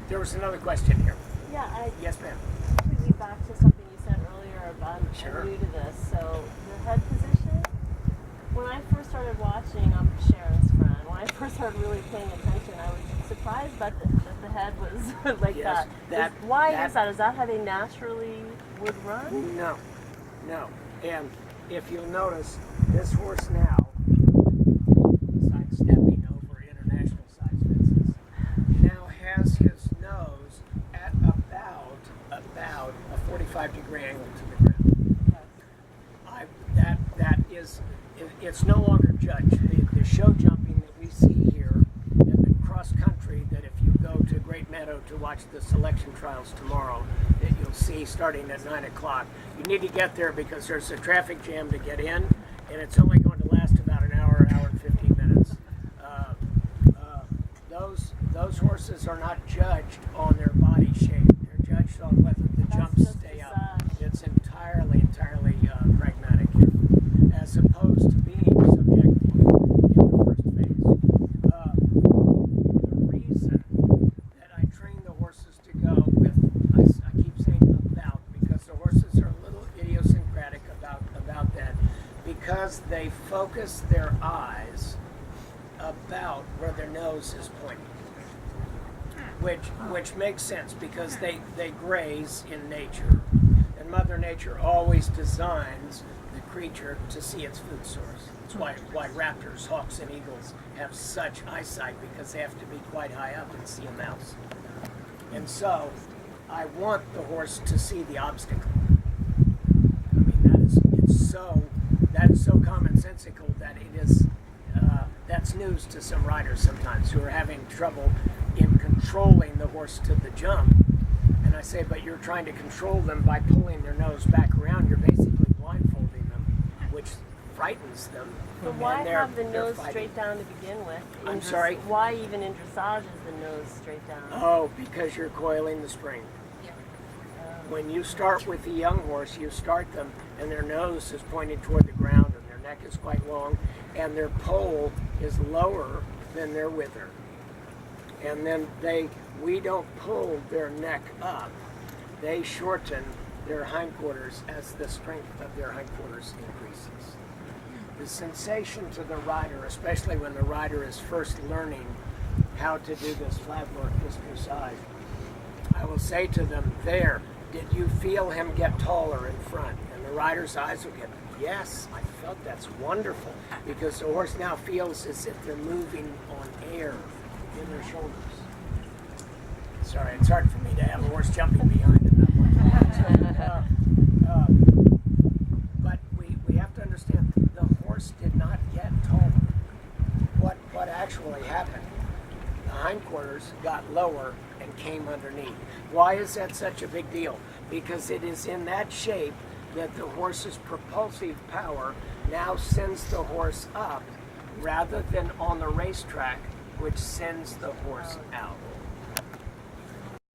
There was another question here. Yeah, Yes, ma'am. completely back to something you said earlier about Sure. I'm new to this. So the head position. When I first started watching, I'm Sharon's friend. When I first started really paying attention, I was surprised that the head was like Yes, that. Why is that? Is that how they naturally would run? No, no. And if you'll notice, this horse now, sidestepping over international size fences, now has his nose at about a 45-degree angle to the ground. That is, it's no longer judged. The show jumping that we see here in the cross country, that if you go to Great Meadow to watch the selection trials tomorrow, that you'll see starting at 9 o'clock. You need to get there because there's a traffic jam to get in, and it's only going to last about an hour and 15 minutes. Those horses are not judged on their body shape. They're judged on whether the jumps stay up. It's entirely pragmatic here, as opposed to being subjective in the first phase. The reason that I train the horses to go with, I keep saying about, because the horses are a little idiosyncratic about that, because they focus their eyes about where their nose is pointing. Which makes sense because they graze in nature, and Mother Nature always designs the creature to see its food source. That's why raptors, hawks, and eagles have such eyesight, because they have to be quite high up and see a mouse. And so I want the horse to see the obstacle. I mean, that is so commonsensical that it is that's news to some riders sometimes who are having trouble in controlling the horse to the jump. And I say, but you're trying to control them by pulling their nose back around. You're basically blindfolding them, which frightens them. But why have the nose straight down to begin with? I'm sorry? Why even in dressage is the nose straight down? Oh, because you're coiling the spring. When you start with the young horse, you start them and their nose is pointing toward the ground and their neck is quite long and their poll is lower than their wither. And then we don't pull their neck up. They shorten their hindquarters as the strength of their hindquarters increases. The sensation to the rider, especially when the rider is first learning how to do this flat work, this dressage, I will say to them, there, did you feel him get taller in front? And the rider's eyes will get, yes, I felt that's wonderful, because the horse now feels as if they're moving on air in their shoulders. Sorry, it's hard for me to have a horse jumping behind him. But we have to understand, the horse did not get taller. What actually happened? The hindquarters got lower and came underneath. Why is that such a big deal? Because it is in that shape that the horse's propulsive power now sends the horse up rather than on the racetrack, which sends the horse out.